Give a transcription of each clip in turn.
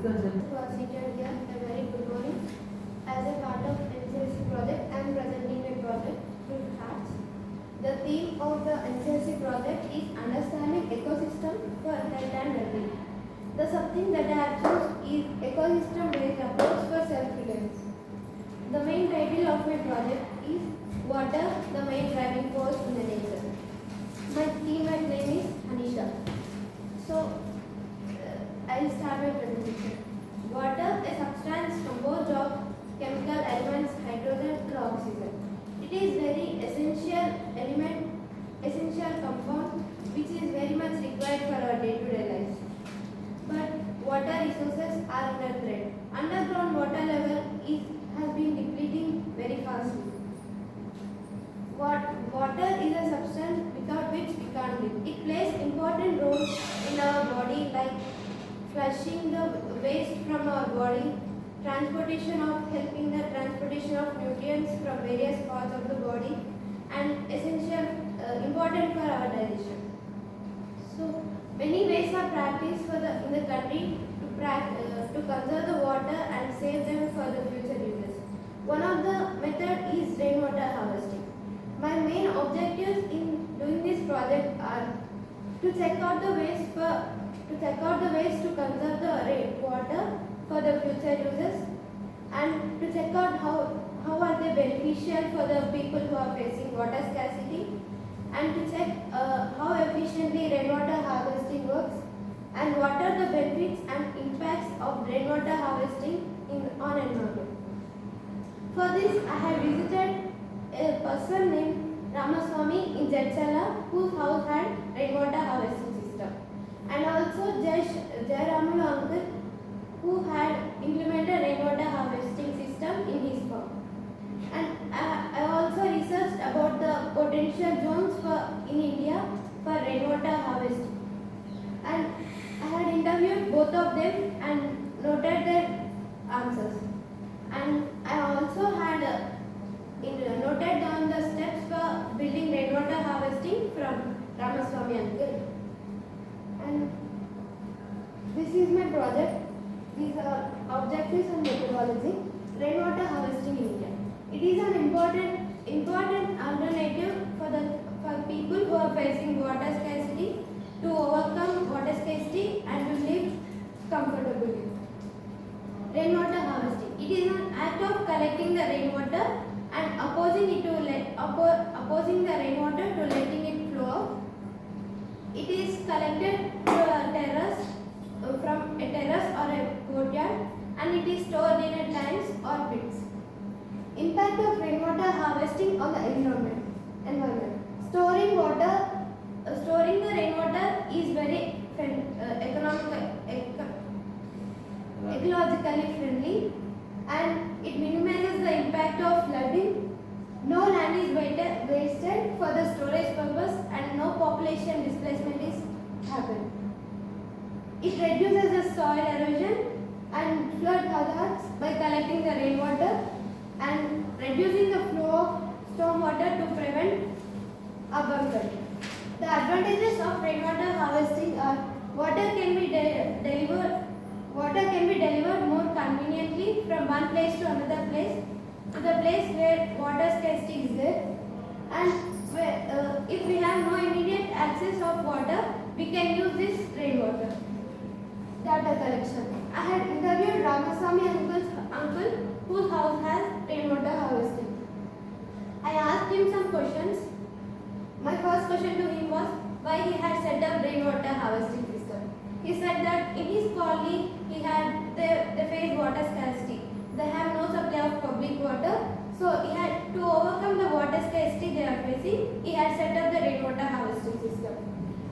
discussion. who are seated here, a very good morning. As a part of NCLC project, I am presenting a project, Fruit Hearts. The theme of the NCLC project is Understanding Ecosystem for Health and Wellbeing. The subtheme that I have chosen is Ecosystem-based Approach for Self-Reliance. The main title of my project is Water, the Main Driving Force in the Nature. My teammate name is Anisha. So, I'll start my presentation. Water, a substance composed of chemical elements, hydrogen and oxygen. It is very essential compound which is very much required for our day-to-day lives. But water resources are under threat. Underground water level has been depleting very fastly. Water is a substance without which we can't live. It plays important roles in our body like flushing the waste from our body, helping the transportation of nutrients from various parts of the body, and important for our digestion. So many ways are practiced in the country to conserve the water and save them for the future uses. One of the method is rainwater harvesting. My main objectives in doing this project are to check out the ways to conserve the rainwater for the future uses, and to check out how are they beneficial for the people who are facing water scarcity, and to check how efficiently rainwater harvesting works, and what are the benefits and impacts of rainwater harvesting on environment. For this, I have visited a person named Ramaswamy in Jetsala, whose house had rainwater harvesting system, and also Jayaramu uncle, who had implemented rainwater harvesting system in his farm. And I also researched about the potential zones in India for rainwater harvesting. And I had interviewed both of them and noted their answers. And I also had noted down the steps for building rainwater harvesting from Ramaswamy uncle. And this is my project. These are objectives and methodology. Rainwater harvesting in India. It is an important alternative for people who are facing water scarcity to overcome water scarcity and to live comfortably. Rainwater harvesting. It is an act of collecting the rainwater and opposing the rainwater to letting it flow out. It is collected from a terrace or a courtyard, and it is stored in a tanks or pits. Impact of rainwater harvesting on the environment. Storing the rainwater is very ecologically friendly, and it minimizes the impact of flooding. No land is wasted for the storage purpose, and no population displacement is happened. It reduces the soil erosion and flood hazards by collecting the rainwater and reducing the flow of stormwater to prevent urban flooding. The advantages of rainwater harvesting are water can be delivered more conveniently from one place to another place, to the place where water scarcity is there, and if we have no immediate access of water, we can use this rainwater. Data collection. I had interviewed Ramaswamy uncle whose house has rainwater harvesting. I asked him some questions. My first question to him was why he had set up rainwater harvesting system. He said that in his colony they face water scarcity. They have no supply of public water. So he had to overcome the water scarcity they are facing. He had set up the rainwater harvesting system.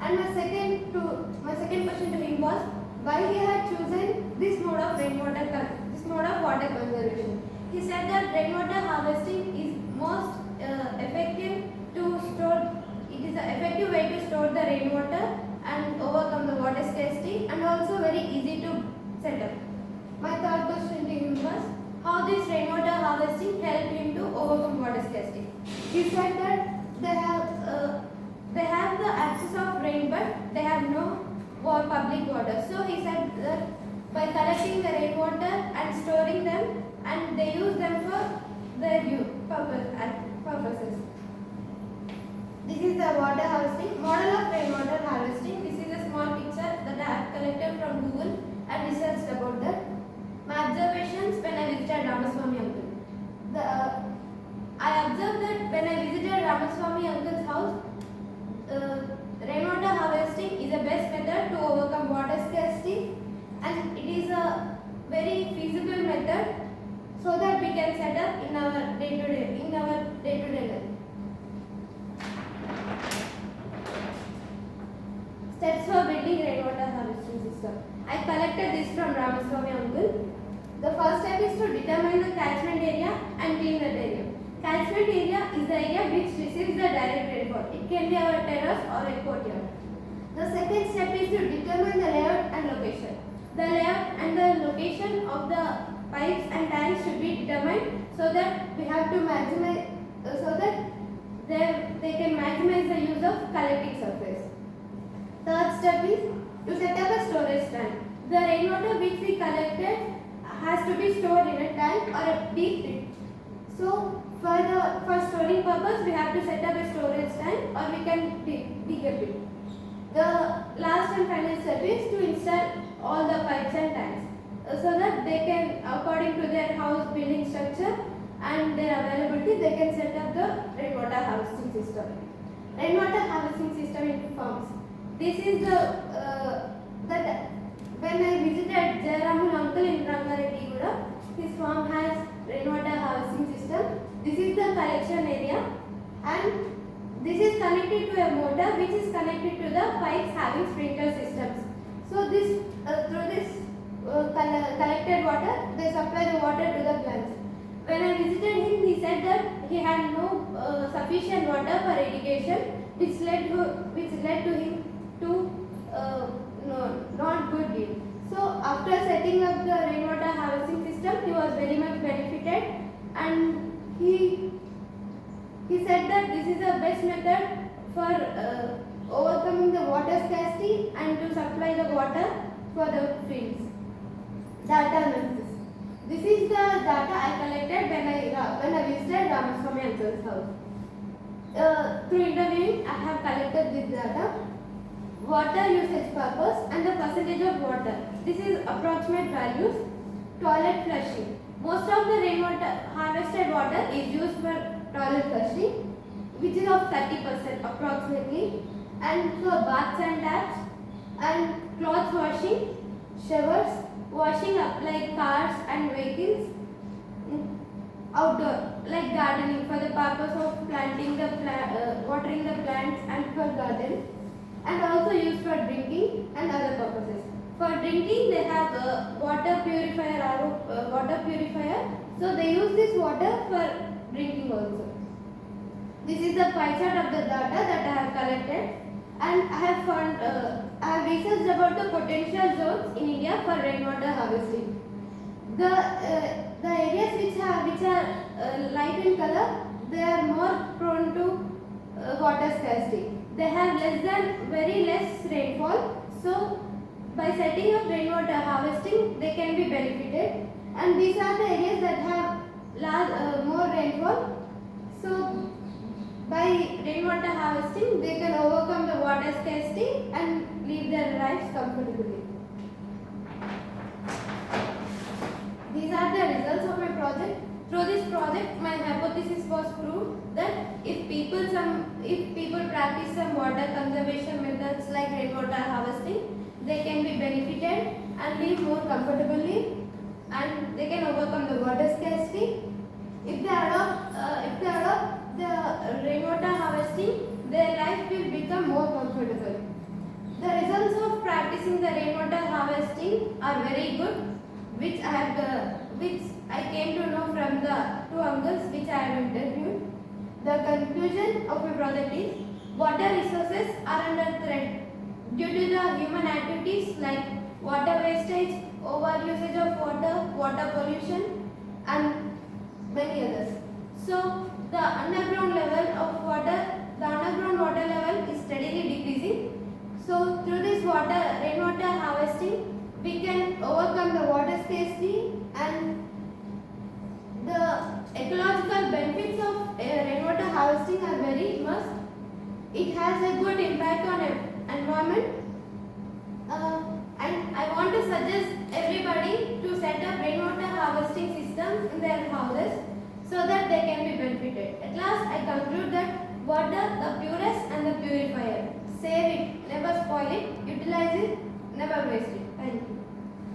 And my second question to him was why he had chosen this mode of water conservation. He said that rainwater harvesting is most effective to store. It is an effective way to store the rainwater and overcome the water scarcity, and also very easy to set up. My third question to him was how this rainwater harvesting helped him to overcome water scarcity. He said that they have the access of rain, but they have no public water. So he said that by collecting the rainwater and storing them, and they use them for their purposes. This is the water harvesting. Model of rainwater harvesting. This is a small picture that I have collected from Google and researched about that. My observations when I visited Ramaswamy uncle. I observed that when I visited Ramaswamy uncle's house, rainwater harvesting is the best method to overcome water scarcity, and it is a very feasible method so that we can set up in our day-to-day life. Steps for building rainwater harvesting system. I collected this from Ramaswamy uncle. The first step is to determine the catchment area and clean that area. Catchment area is the area which receives the direct rainfall. It can be our terrace or a courtyard. The second step is to determine the layout and location. The layout and the location of the pipes and tanks should be determined so that we have to maximize, so that they can maximize the use of collecting surface. Third step is to set up a storage tank. The rainwater which we collected has to be stored in a tank or a deep pit. So for storing purpose, we have to set up a storage tank, or we can dig a pit. The last and final step is to install all the pipes and tanks so that they can, according to their house building structure and their availability, they can set up the rainwater harvesting system. Rainwater harvesting system in farms. This is that when I visited Jayaraman uncle in Rangareddy, his farm has rainwater harvesting system. This is the collection area, and this is connected to a motor which is connected to the pipes having sprinkler systems. So this through this collected water, they supply the water to the plants. When I visited him, he said that he had no sufficient water for irrigation, which led to him to not good yield. So after setting up the rainwater harvesting system, he was very much benefited, and he said that this is the best method for overcoming the water scarcity and to supply the water for the fields. Data analysis. This is the data I collected when I visited Ramaswamy uncle's house. Through interviewing, I have collected this data. Water usage purpose and the percentage of water. This is approximate values. Toilet flushing. Most of the rainwater harvested water is used for toilet flushing, which is of 30% approximately, and for baths and taps, and clothes washing, showers, washing up like cars and vehicles, outdoor like gardening for the purpose of planting the watering the plants and for garden, and also used for drinking and other purposes. For drinking, they have a water purifier, so they use this water for drinking also. This is the pie chart of the data that I have collected, and I have researched about the potential zones in India for rainwater harvesting. The areas which are light in color, they are more prone to water scarcity. They have very less rainfall, so by setting up rainwater harvesting, they can be benefited. And these are the areas that have more rainfall. So by rainwater harvesting, they can overcome the water scarcity and live their lives comfortably. These are the results of my project. Through this project, my hypothesis was proved that if people practice some water conservation methods like rainwater harvesting, they can be benefited and live more comfortably, and they can overcome the water scarcity. If they adopt the rainwater harvesting, their life will become more comfortable. The results of practicing the rainwater harvesting are very good, which I came to know from the two uncles which I have interviewed. The conclusion of my project is water resources are under threat due to the human activities like water wastage, over-usage of water, water pollution, and many others. So the underground water level is steadily decreasing. So through this rainwater harvesting, we can overcome the water scarcity, and the ecological benefits of rainwater harvesting are very must. It has a good impact on environment, and I want to suggest everybody to set up rainwater harvesting systems in their houses so that they can be benefited. At last, I conclude